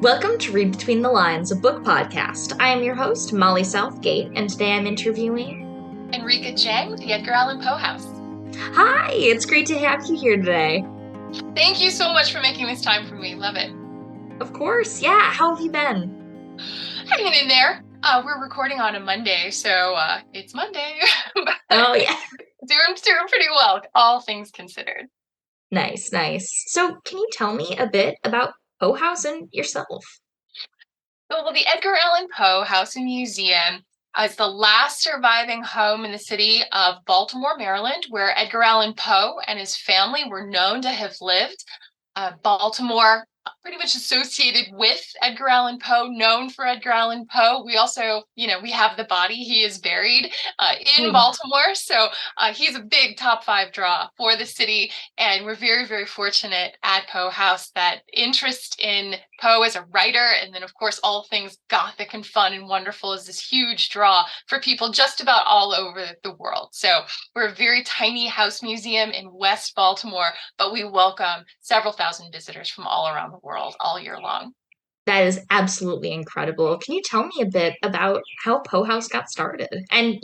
Welcome to Read Between the Lines, a book podcast. I am your host, Molly Southgate, and today I'm interviewing Enrica Jang with the Edgar Allan Poe House. Hi, it's great to have you here today. Thank you so much for making this time for me. Love it. Of course, yeah. How have you been? Hanging in there. We're recording on a Monday, so it's Monday. Oh, yeah. Doing pretty well, all things considered. Nice. So, can you tell me a bit about Poe House and yourself? Well, the Edgar Allan Poe House and Museum is the last surviving home in the city of Baltimore, Maryland, where Edgar Allan Poe and his family were known to have lived. Baltimore, pretty much associated with Edgar Allan Poe, known for Edgar Allan Poe. We also, we have the body. He is buried in Baltimore. So he's a big top 5 draw for the city. And we're very, very fortunate at Poe House that interest in Poe as a writer, and then, of course, all things Gothic and fun and wonderful is this huge draw for people just about all over the world. So we're a very tiny house museum in West Baltimore, but we welcome several thousand visitors from all around the world all year long. That is absolutely incredible. Can you tell me a bit about how Poe House got started and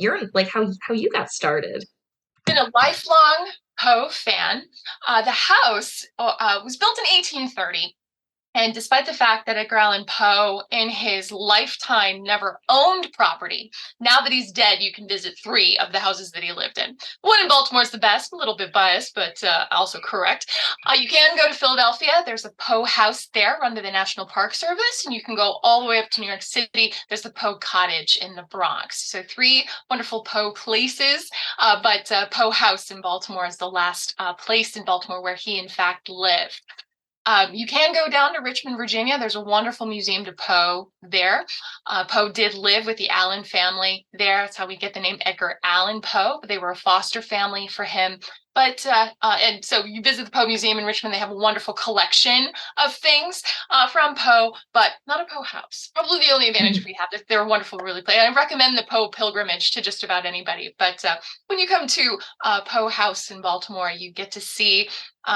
how you got started? Been a lifelong Poe fan. The house was built in 1830. And despite the fact that Edgar Allan Poe in his lifetime never owned property, now that he's dead, you can visit 3 of the houses that he lived in. One in Baltimore is the best, a little bit biased, but also correct. You can go to Philadelphia. There's a Poe House there run by the National Park Service, and you can go all the way up to New York City. There's the Poe Cottage in the Bronx. So 3 wonderful Poe places, but Poe House in Baltimore is the last place in Baltimore where he, in fact, lived. You can go down to Richmond, Virginia. There's a wonderful museum to Poe there. Poe did live with the Allan family there. That's how we get the name Edgar Allan Poe. They were a foster family for him. But and so you visit the Poe Museum in Richmond. They have a wonderful collection of things from Poe, but not a Poe house. Probably the only advantage we have is they're a wonderful, really place. I recommend the Poe pilgrimage to just about anybody. But when you come to Poe House in Baltimore, you get to see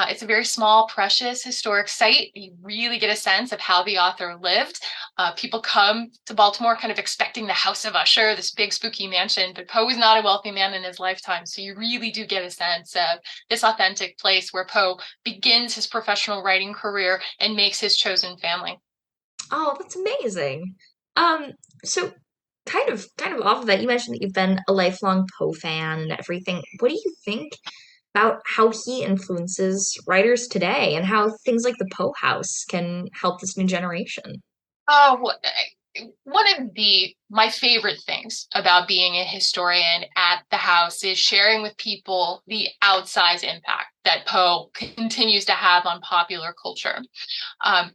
it's a very small, precious, historic site. You really get a sense of how the author lived. People come to Baltimore kind of expecting the House of Usher, this big spooky mansion, but Poe was not a wealthy man in his lifetime. So you really do get a sense of this authentic place where Poe begins his professional writing career and makes his chosen family. Oh, that's amazing. So kind of off of that, you mentioned that you've been a lifelong Poe fan and everything. What do you think about how he influences writers today and how things like the Poe House can help this new generation? Oh, one of my favorite things about being a historian at the house is sharing with people the outsized impact that Poe continues to have on popular culture.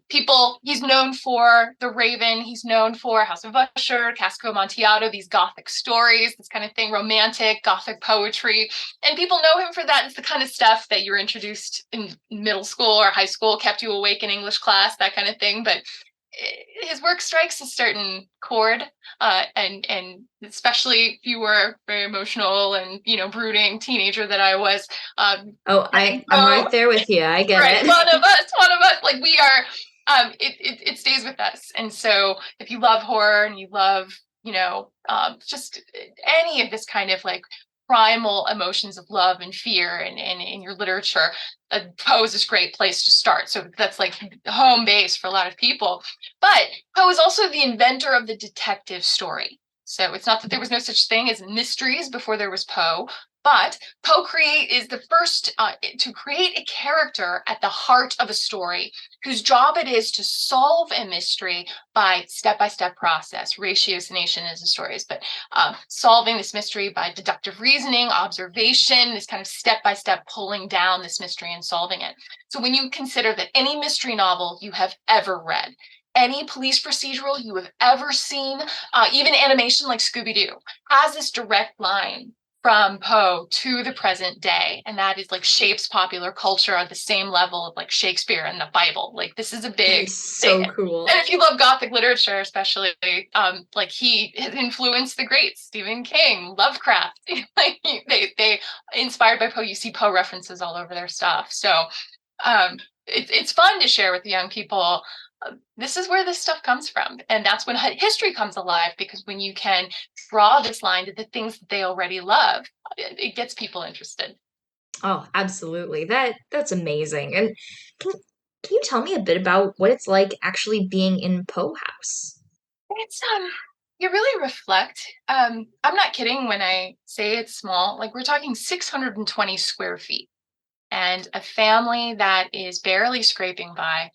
He's known for The Raven, he's known for House of Usher, Castigo Amontillado, these Gothic stories, this kind of thing, romantic Gothic poetry. And people know him for that. It's the kind of stuff that you're introduced in middle school or high school, kept you awake in English class, that kind of thing. But his work strikes a certain chord, and especially if you were very emotional and brooding teenager that I was. I'm right there with you. I get right, it. one of us. Like we are. It stays with us. And so, if you love horror and you love, just any of this kind of like primal emotions of love and fear and in your literature, Poe is this great place to start. So that's like home base for a lot of people. But Poe is also the inventor of the detective story. So it's not that there was no such thing as mysteries before there was Poe, but Poe is the first to create a character at the heart of a story whose job it is to solve a mystery by step-by-step process. Ratiocination is the stories, but solving this mystery by deductive reasoning, observation, this kind of step-by-step pulling down this mystery and solving it. So when you consider that any mystery novel you have ever read, any police procedural you have ever seen, even animation like Scooby-Doo, has this direct line from Poe to the present day, and that is like shapes popular culture at the same level of like Shakespeare and the Bible. Like this is a big so thing. Cool. And if you love Gothic literature, especially, like he has influenced the greats, Stephen King, Lovecraft. Like they inspired by Poe. You see Poe references all over their stuff. So it's fun to share with the young people this is where this stuff comes from. And that's when history comes alive, because when you can draw this line to the things that they already love, it gets people interested. Oh, absolutely. That's amazing. And can can you tell me a bit about what it's like actually being in Poe House? It's you really reflect. I'm not kidding when I say it's small. Like, we're talking 620 square feet, and a family that is barely scraping by.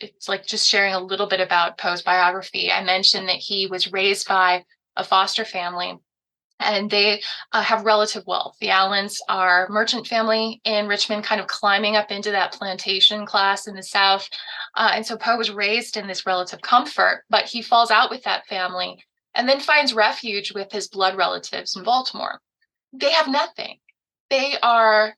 It's like just sharing a little bit about Poe's biography. I mentioned that he was raised by a foster family, and they have relative wealth. The Allens are a merchant family in Richmond, kind of climbing up into that plantation class in the South. And so Poe was raised in this relative comfort, but he falls out with that family and then finds refuge with his blood relatives in Baltimore. They have nothing. They are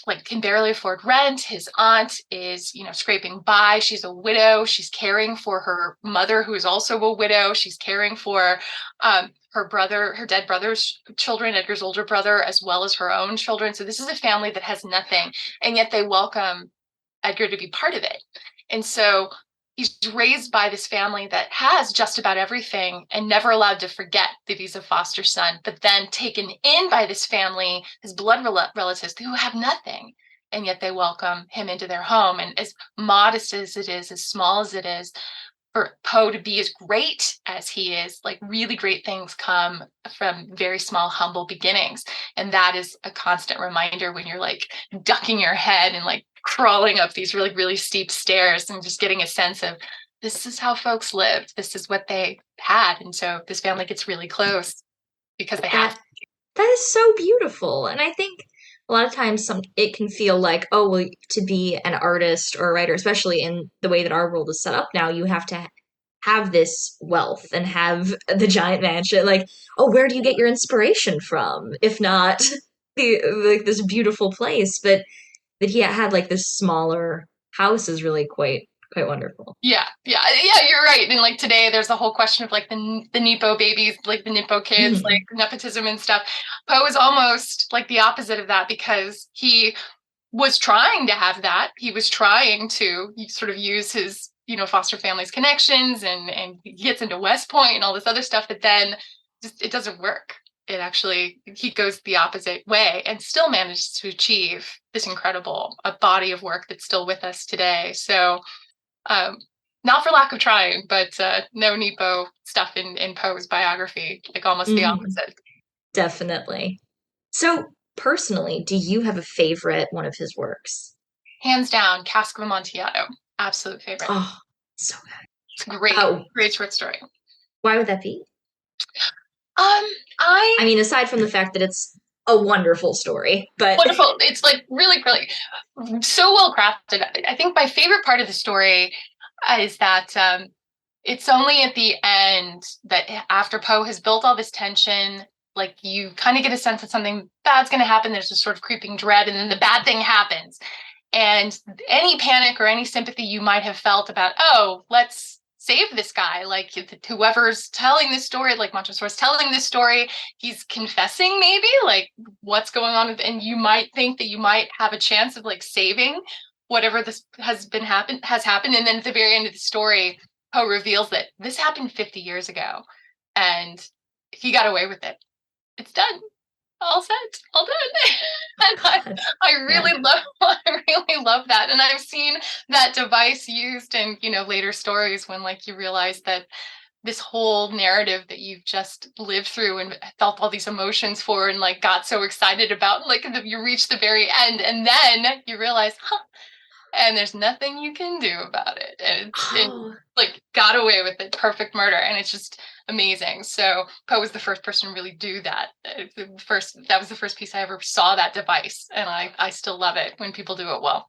like, can barely afford rent. His aunt is, scraping by. She's a widow. She's caring for her mother, who is also a widow. She's caring for her brother, her dead brother's children, Edgar's older brother, as well as her own children. So this is a family that has nothing, and yet they welcome Edgar to be part of it. And so he's raised by this family that has just about everything, and never allowed to forget that he's a foster son, but then taken in by this family, his blood relatives, who have nothing. And yet they welcome him into their home. And as modest as it is, as small as it is, for Poe to be as great as he is, like, really great things come from very small, humble beginnings. And that is a constant reminder when you're like ducking your head and like crawling up these really, really steep stairs, and just getting a sense of, this is how folks lived. This is what they had. And so this family gets really close because they have. That that is so beautiful. And I think a lot of times it can feel like, oh, well, to be an artist or a writer, especially in the way that our world is set up now, you have to have this wealth and have the giant mansion. Like, oh, where do you get your inspiration from? If not like this beautiful place, but that he had like this smaller house is really quite wonderful. Yeah, you're right. And like today, there's a whole question of like the Nepo babies, like the Nepo kids, like Mhm. nepotism and stuff. Poe is almost like the opposite of that, because he was trying to have that. He was trying to sort of use his, foster family's connections, and he gets into West Point and all this other stuff, but then just it doesn't work. It actually, he goes the opposite way and still manages to achieve this incredible a body of work that's still with us today. So um, not for lack of trying, but no Nepo stuff in Poe's biography, like almost the Mhm. opposite. Definitely. So, personally, do you have a favorite one of his works? Hands down, Cask of Amontillado, absolute favorite. Oh, so It's good. great, great short story. Why would that be? Um, I I mean, aside from the fact that it's a wonderful story, but Wonderful. It's like really, really so well crafted. I think my favorite part of the story is that it's only at the end that, after Poe has built all this tension, like, you kind of get a sense that something bad's going to happen. There's a sort of creeping dread, and then the bad thing happens. And any panic or any sympathy you might have felt about, oh, let's save this guy, like whoever's telling this story, like Montresor's telling this story, he's confessing, maybe, like, what's going on with, and you might think that you might have a chance of like saving whatever this has happened. And then at the very end of the story, Poe reveals that this happened 50 years ago, and he got away with it. It's done, all set, all done. And God, I yeah. really love I really love that. And I've seen that device used in, later stories, when like you realize that this whole narrative that you've just lived through and felt all these emotions for, and like got so excited about, like, you reach the very end, and then you realize, huh, and there's nothing you can do about it. And it's Oh, like, got away with it, perfect murder, and it's just amazing. So Poe was the first person to really do that. That was the first piece I ever saw that device, and I still love it when people do it well.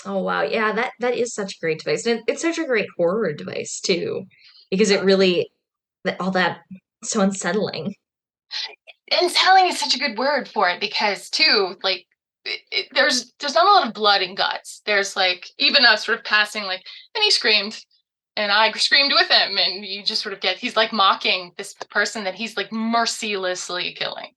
oh wow. Yeah, that is such a great device. And it's such a great horror device too, because it really all that so unsettling. And telling is such a good word for it, because too, like, there's not a lot of blood and guts. There's like even a sort of passing, like, and he screamed, and I screamed with him, and you just sort of get, he's like mocking this person that he's like mercilessly killing.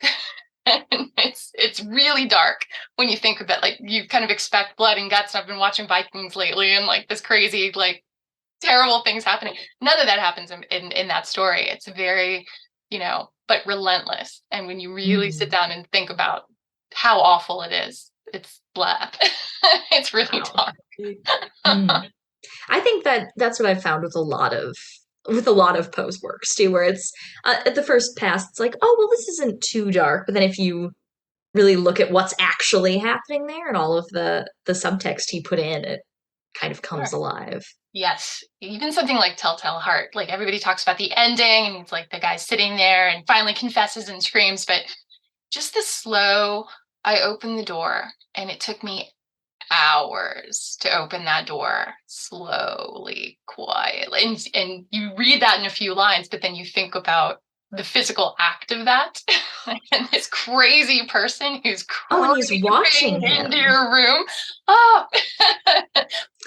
And it's really dark when you think of it. Like, you kind of expect blood and guts. And I've been watching Vikings lately, and like this crazy, like, terrible things happening. None of that happens in that story. It's very, but relentless. And when you really sit Mm. down and think about how awful it is, it's blah. It's really Wow. dark. Mm. I think that that's what I've found with a lot of Poe's works too, where it's at the first pass, it's like, oh well, this isn't too dark, but then if you really look at what's actually happening there and all of the subtext he put in, it kind of comes Sure. alive. Yes, even something like Telltale Heart. Like everybody talks about the ending, and it's like the guy sitting there and finally confesses and screams, but just the slow, I opened the door and it took me hours to open that door slowly, quietly. And you read that in a few lines, but then you think about the physical act of that and this crazy person who's Oh, and he's creeping watching into him. your room. Oh,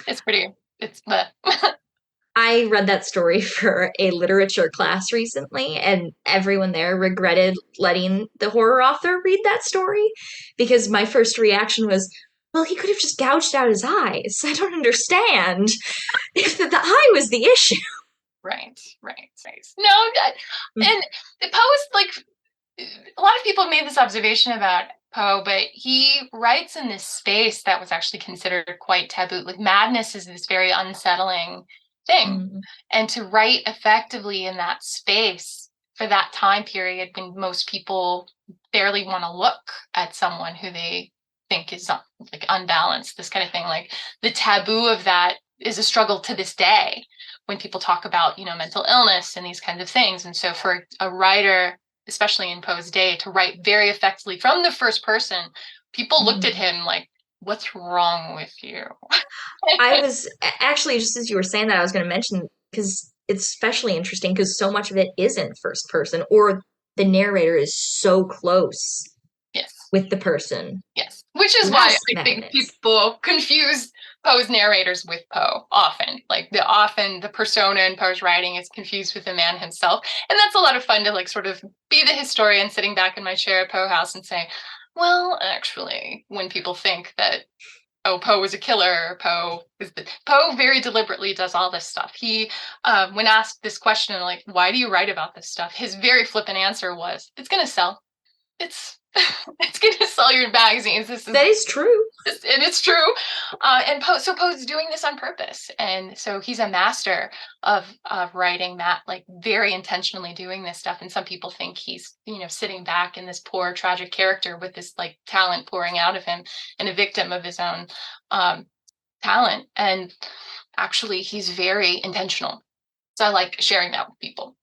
it's pretty, it's the I read that story for a literature class recently, and everyone there regretted letting the horror author read that story because my first reaction was, well, he could have just gouged out his eyes. I don't understand if the eye was the issue. right. No, and the Poe is like a lot of people have made this observation about Poe, but he writes in this space that was actually considered quite taboo. Like madness is this very unsettling thing. Mm, And to write effectively in that space for that time period when most people barely want to look at someone who they think is like unbalanced, this kind of thing, like the taboo of that is a struggle to this day when people talk about, mental illness and these kinds of things. And so for a writer, especially in Poe's day, to write very effectively from the first person, people looked at mm. him like, what's wrong with you? I was actually, just as you were saying that, I was going to mention because it's especially interesting because so much of it isn't first person, or the narrator is so close Yes. with the person Yes, which who is why has I think madness. people confuse Poe's narrators with Poe often. Like often the persona in Poe's writing is confused with the man himself, and that's a lot of fun to like sort of be the historian sitting back in my chair at Poe House and say, well, actually, when people think that Poe was a killer, Poe very deliberately does all this stuff. He, when asked this question, like, why do you write about this stuff? His very flippant answer was, it's going to sell. It's it's going to sell your magazines. That is true. And it's true. And Poe's doing this on purpose, and so he's a master of writing that, like very intentionally doing this stuff. And some people think he's sitting back in this poor tragic character with this like talent pouring out of him, and a victim of his own um, talent. And actually, he's very intentional. So I like sharing that with people.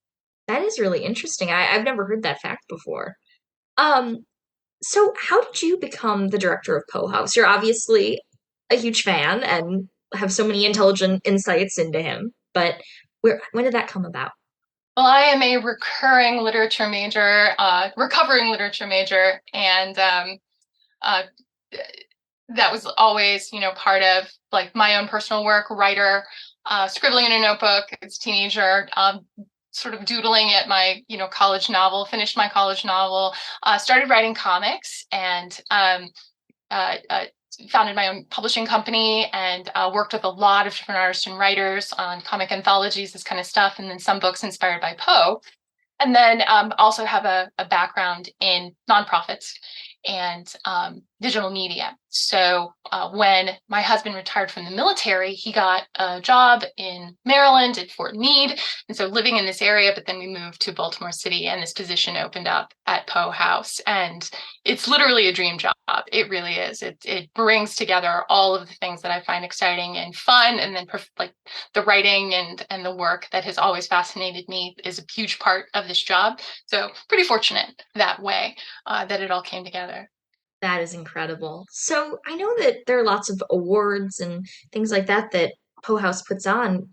That is really interesting. I've never heard that fact before. Um, so how did you become the director of Poe House? You're obviously a huge fan and have so many intelligent insights into him, but when did that come about? Well, I am a recovering literature major, and uh, that was always, part of like my own personal work, writer, scribbling in a notebook as a teenager, sort of doodling at my, college novel, finished my college novel, started writing comics, and uh, uh, founded my own publishing company, and worked with a lot of different artists and writers on comic anthologies, this kind of stuff, and then some books inspired by Poe. And then also have a background in nonprofits and digital media. So when my husband retired from the military, he got a job in Maryland at Fort Meade. And so living in this area, but then we moved to Baltimore City, and this position opened up at Poe House. And it's literally a dream job. It really is. It brings together all of the things that I find exciting and fun. And then like the writing and the work that has always fascinated me is a huge part of this job. So pretty fortunate that way that it all came together. That is incredible. So I know that there are lots of awards and things like that that Poe House puts on.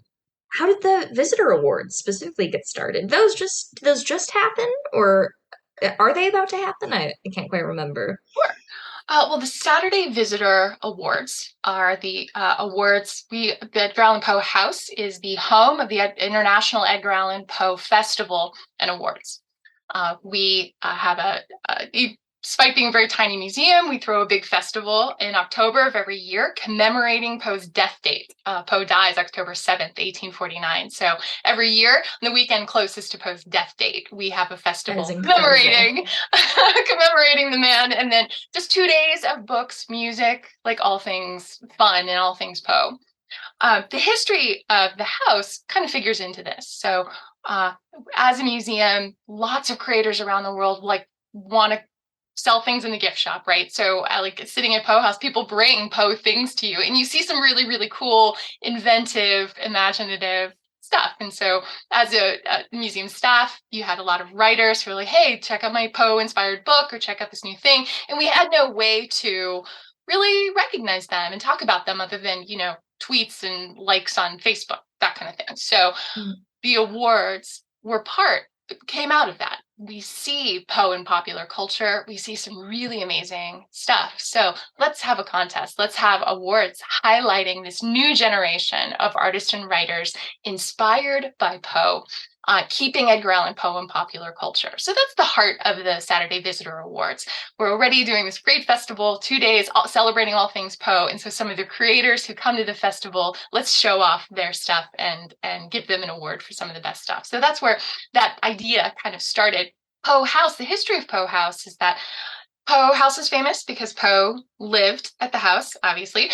How did the visitor awards specifically get started? Did those just happen, or are they about to happen? I can't quite remember. Sure. Well, the Saturday Visitor Awards are the awards. The Edgar Allan Poe House is the home of the International Edgar Allan Poe Festival and Awards. We have despite being a very tiny museum, we throw a big festival in October of every year commemorating Poe's death date. Poe dies October 7th, 1849. So every year, on the weekend closest to Poe's death date, we have a That is festival incredible. commemorating the man. And then just 2 days of books, music, like all things fun and all things Poe. The history of the house kind of figures into this. So as a museum, lots of creators around the world like want to sell things in the gift shop, right? So like sitting at Poe House, people bring Poe things to you, and you see some really, really cool, inventive, imaginative stuff. And so as a museum staff, you had a lot of writers who were like, hey, check out my Poe inspired book, or check out this new thing. And we had no way to really recognize them and talk about them other than, tweets and likes on Facebook, that kind of thing. So Mm. the awards came out of that. We see Poe in popular culture. We see some really amazing stuff. So let's have a contest. Let's have awards highlighting this new generation of artists and writers inspired by Poe, keeping Edgar Allan Poe in popular culture. So that's the heart of the Saturday Visitor Awards. We're already doing this great festival, 2 days, celebrating all things Poe. And so some of the creators who come to the festival, let's show off their stuff and give them an award for some of the best stuff. So that's where that idea kind of started. Poe House, the history of Poe House is that Poe House is famous because Poe lived at the house, obviously.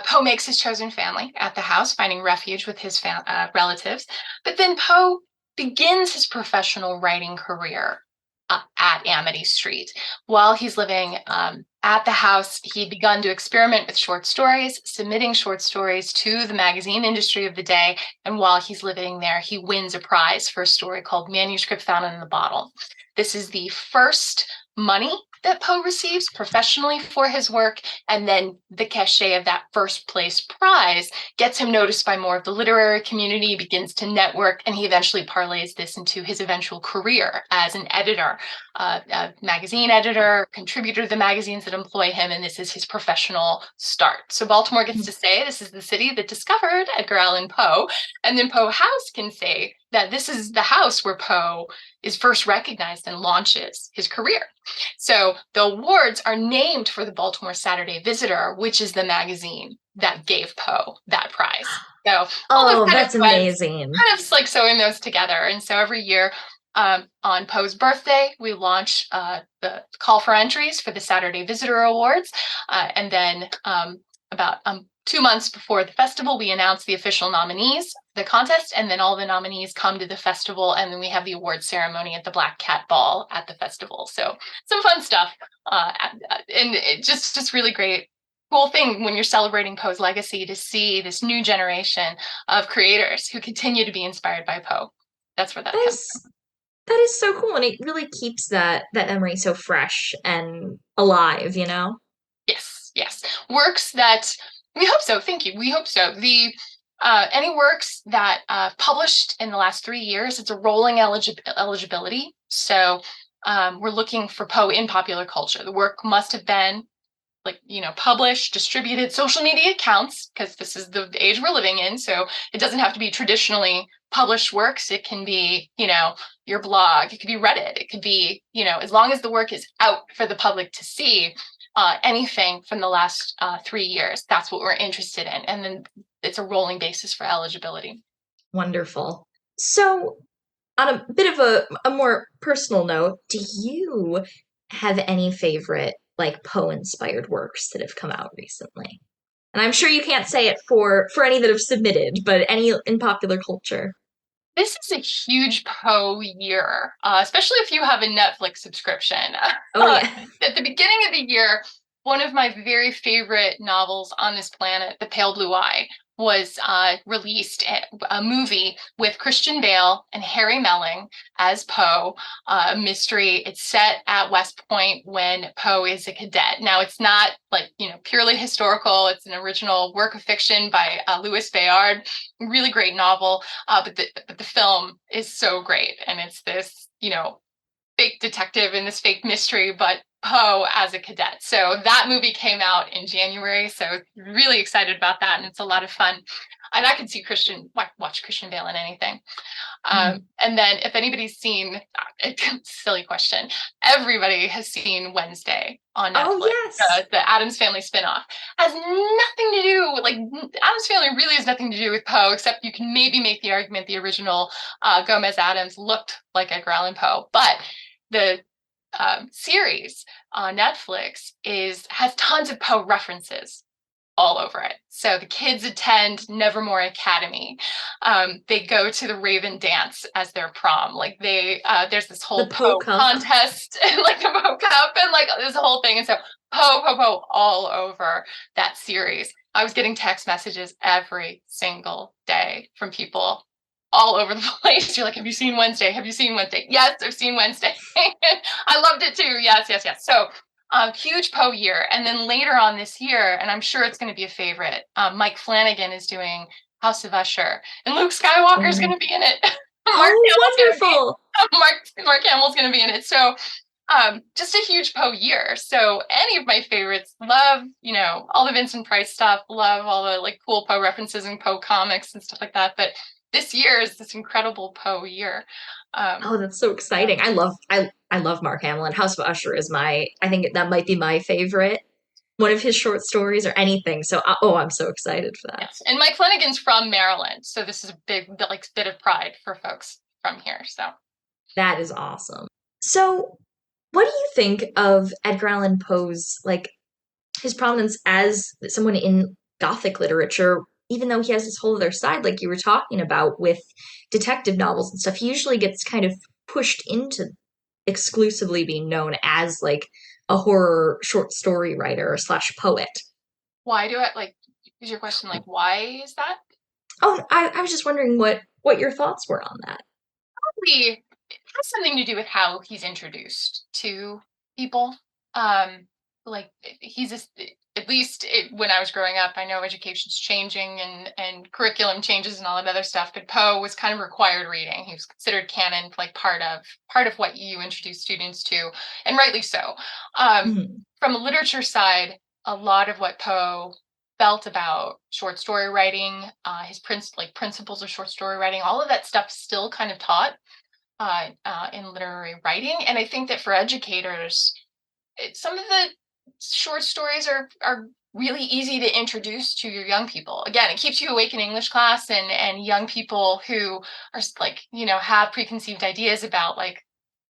Poe makes his chosen family at the house, finding refuge with his relatives. But then Poe begins his professional writing career at Amity Street. While he's living at the house, he'd begun to experiment with short stories, submitting short stories to the magazine industry of the day. And while he's living there, he wins a prize for a story called Manuscript Found in the Bottle. This is the first money that Poe receives professionally for his work, and then the cachet of that first place prize gets him noticed by more of the literary community, begins to network, and he eventually parlays this into his eventual career as an editor, a magazine editor, contributor to the magazines that employ him, and this is his professional start. So Baltimore gets to say this is the city that discovered Edgar Allan Poe, and then Poe House can say that this is the house where Poe is first recognized and launches his career. So the awards are named for the Baltimore Saturday Visitor, which is the magazine that gave Poe that prize. So all those Oh, kind of that's events, amazing. kind of like sewing those together. And so every year on Poe's birthday, we launch the call for entries for the Saturday Visitor Awards. And then about 2 months before the festival, we announce the official nominees, the contest, and then all the nominees come to the festival, and then we have the award ceremony at the Black Cat Ball at the festival. So some fun stuff, and it just really great. Cool thing when you're celebrating Poe's legacy to see this new generation of creators who continue to be inspired by Poe. That's where that That comes from. is that is so cool, and it really keeps that memory so fresh and alive, you know? Yes, yes. Works that we hope so. Thank you. We hope so. The any works that published in the last 3 years, it's a rolling eligibility. So we're looking for Poe in popular culture. The work must have been published, distributed. Social media counts because this is the age we're living in. So it doesn't have to be traditionally published works. It can be, your blog. It could be Reddit. It could be, as long as the work is out for the public to see. Anything from the last 3 years, that's what we're interested in. And then it's a rolling basis for eligibility. Wonderful. So, on a bit of a more personal note, do you have any favorite like Poe inspired works that have come out recently? And I'm sure you can't say it for any that have submitted, but any in popular culture. This is a huge Poe year, especially if you have a Netflix subscription. Oh yeah. At the beginning of the year, one of my very favorite novels on this planet, The Pale Blue Eye, was released, a movie with Christian Bale and Harry Melling as Poe, a mystery. It's set at West Point when Poe is a cadet. Now, it's not purely historical. It's an original work of fiction by Louis Bayard, really great novel. But the film is so great, and it's this fake detective in this fake mystery, but Poe as a cadet. So that movie came out in January. So really excited about that. And it's a lot of fun. And I could see watch Christian Bale in anything. Mhm. And then if anybody's seen, silly question, everybody has seen Wednesday on Oh, Netflix, yes. the Addams Family spinoff. Has nothing to do, like, Addams Family really has nothing to do with Poe, except you can maybe make the argument the original Gomez Addams looked like Edgar Allan Poe. But the series on Netflix has tons of Poe references all over it. So the kids attend Nevermore Academy. They go to the Raven dance as their prom. Like there's this The whole Poe Poe Cup. contest and like the Poe Cup and like this whole thing. And so Poe all over that series. I was getting text messages every single day from people all over the place. You're like, have you seen Wednesday? Have you seen Wednesday? Yes, I've seen Wednesday. I loved it too. Yes, yes, yes. So huge Poe year. And then later on this year, and I'm sure it's going to be a favorite, Mike Flanagan is doing House of Usher, and Luke Skywalker is going Oh, to be in it. oh, wonderful. Mark Hamill's going to be in it. So just a huge Poe year. So any of my favorites, love, all the Vincent Price stuff, love all the like cool Poe references and Poe comics and stuff like that. But this year is this incredible Poe year. Um, Oh, that's so yeah. exciting. I love Mark Hamill. House of Usher is I think that might be my favorite. One of his short stories or anything. So, oh, I'm so excited for that. Yes, and Mike Flanagan's from Maryland, so this is a big like bit of pride for folks from here. So That is awesome. So, what do you think of Edgar Allan Poe's his prominence as someone in Gothic literature, even though he has this whole other side, like you were talking about with detective novels and stuff, he usually gets kind of pushed into exclusively being known as like a horror short story writer slash poet. why do I like? Is your question like why is that? Oh, I was just wondering what your thoughts were on that. Probably it has something to do with how he's introduced to people. Um, like he's just, at least when I was growing up, I know education's changing and curriculum changes and all that other stuff. But Poe was kind of required reading. He was considered canon, like part of what you introduce students to, and rightly so. Um, Mhm. from a literature side, a lot of what Poe felt about short story writing, his principles of short story writing, all of that stuff still kind of taught in literary writing. And I think that for educators, some of the short stories are really easy to introduce to your young people. Again, it keeps you awake in English class, and young people who are like have preconceived ideas about like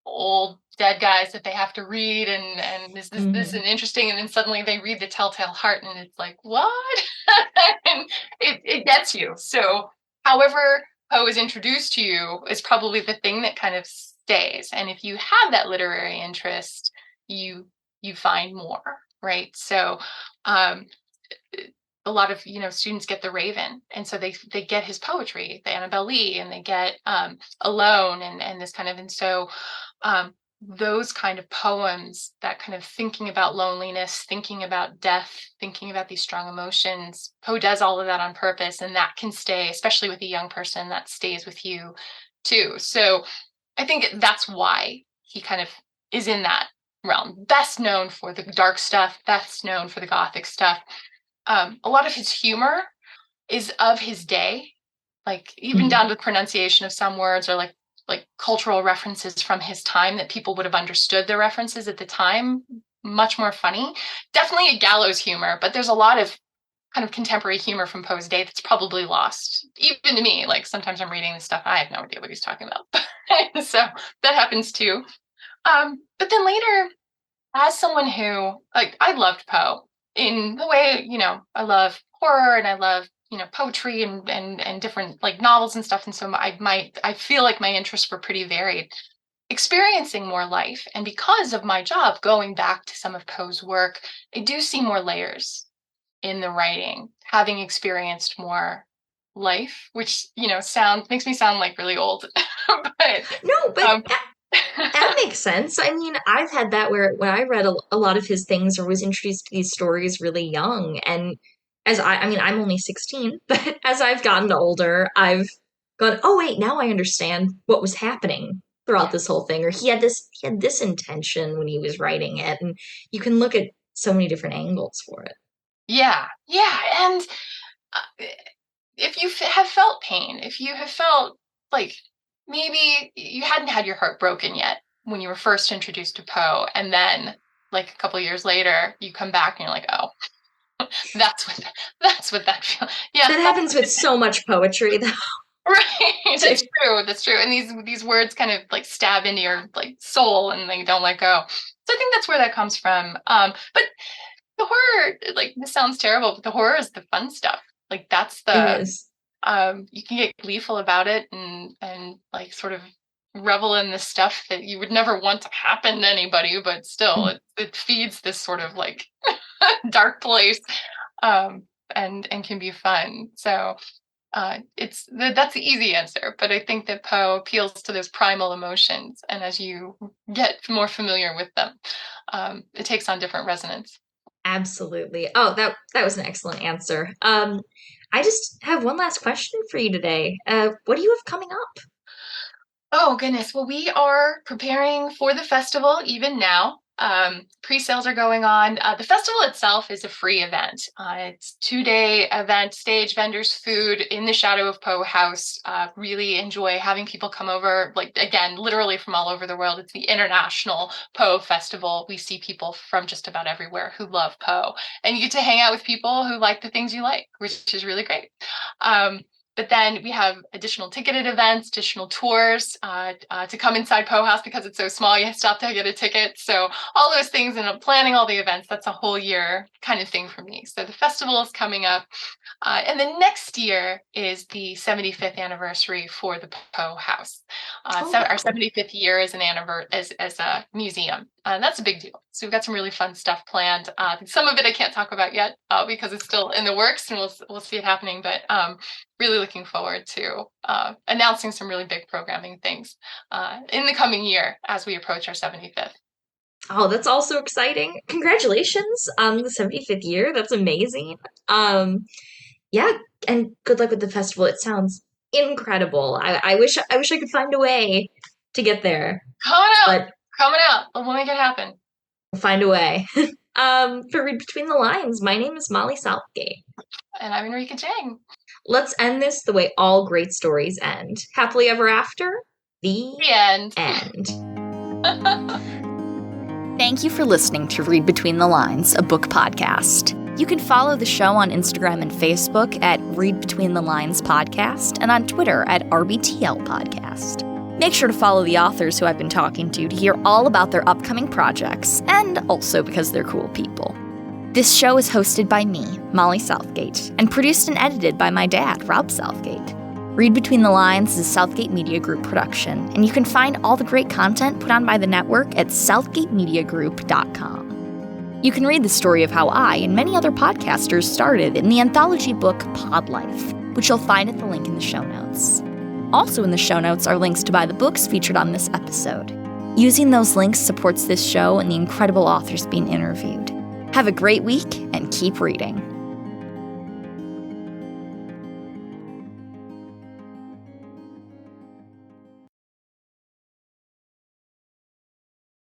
old dead guys that they have to read and this Mhm. and interesting, and then suddenly they read the Telltale Heart and it's like what and it gets you. So however Poe is introduced to you is probably the thing that kind of stays, and if you have that literary interest, you you find more, right? So um a lot of students get the Raven, and so they get his poetry, the Annabelle Lee, and they get Alone and this kind of, and so um those kind of poems, that kind of thinking about loneliness, thinking about death, thinking about these strong emotions, Poe does all of that on purpose, and that can stay, especially with a young person, that stays with you too. So I think that's why he kind of is in that realm. Best known for the dark stuff, best known for the gothic stuff. A lot of his humor is of his day, like even down Mhm. to the pronunciation of some words, or like cultural references from his time that people would have understood the references at the time. Much more funny. Definitely a gallows humor, but there's a lot of kind of contemporary humor from Poe's day that's probably lost, even to me. Like sometimes I'm reading this stuff, I have no idea what he's talking about. So that happens too. But then later, as someone who like I loved Poe in the way, I love horror and I love, poetry and different like novels and stuff. And so I feel like my interests were pretty varied. Experiencing more life, and because of my job, going back to some of Poe's work, I do see more layers in the writing, having experienced more life, which sound makes me sound like really old. But No, but um that makes sense. I mean, I've had that where when I read a lot of his things or was introduced to these stories really young, and I mean, I'm only 16, but as I've gotten older, I've gone, oh wait, now I understand what was happening throughout this whole thing, or he had this intention when he was writing it, and you can look at so many different angles for it. Yeah, yeah. And if you have felt pain, if you have felt like maybe you hadn't had your heart broken yet when you were first introduced to Poe, and then like a couple of years later, you come back and you're like, oh, that's what that feels. Yeah, That happens with so much poetry, though. right. That's true. That's true. And these words kind of like stab into your like soul, and they don't let go. So I think that's where that comes from. But the horror, like this sounds terrible, but the horror is the fun stuff. Like that's It the is. you can get gleeful about it and like sort of revel in the stuff that you would never want to happen to anybody, but still it feeds this sort of like dark place, and can be fun. So that's the easy answer, but I think that Poe appeals to those primal emotions, and as you get more familiar with them, it takes on different resonance. Absolutely. Oh, that was an excellent answer. I just have one last question for you today. What do you have coming up? Oh goodness. Well, we are preparing for the festival even now. Pre-sales are going on. The festival itself is a free event. It's a 2-day event, stage, vendors, food in the shadow of Poe House. Really enjoy having people come over, like again, literally from all over the world. It's the International Poe Festival. We see people from just about everywhere who love Poe, and you get to hang out with people who like the things you like, which is really great. But then we have additional ticketed events, additional tours to come inside Poe House because it's so small. You still have to get a ticket. So all those things, and planning all the events, that's a whole year kind of thing for me. So the festival is coming up. And the next year is the 75th anniversary for the Poe House. Oh, So our wow. 75th year as as a museum. And that's a big deal. So we've got some really fun stuff planned. Some of it I can't talk about yet because it's still in the works, and we'll see it happening. But really looking forward to announcing some really big programming things in the coming year as we approach our 75th. Oh, that's also exciting. Congratulations on the 75th year. That's amazing. Um, yeah, and good luck with the festival. It sounds incredible. I wish I could find a way to get there, Coming out, but coming out. We'll make it happen. we'll find a way. For Read Between the Lines, my name is Molly Southgate. And I'm Enrica Jang. Let's end this the way all great stories end. Happily ever after, the The end. end. Thank you for listening to Read Between the Lines, a book podcast. You can follow the show on Instagram and Facebook at Read Between the Lines Podcast and on Twitter at RBTL Podcast. Make sure to follow the authors who I've been talking to hear all about their upcoming projects, and also because they're cool people. This show is hosted by me, Molly Southgate, and produced and edited by my dad, Rob Southgate. Read Between the Lines is a Southgate Media Group production, and you can find all the great content put on by the network at southgatemediagroup.com. You can read the story of how I and many other podcasters started in the anthology book Pod Life, which you'll find at the link in the show notes. Also in the show notes are links to buy the books featured on this episode. Using those links supports this show and the incredible authors being interviewed. Have a great week and keep reading.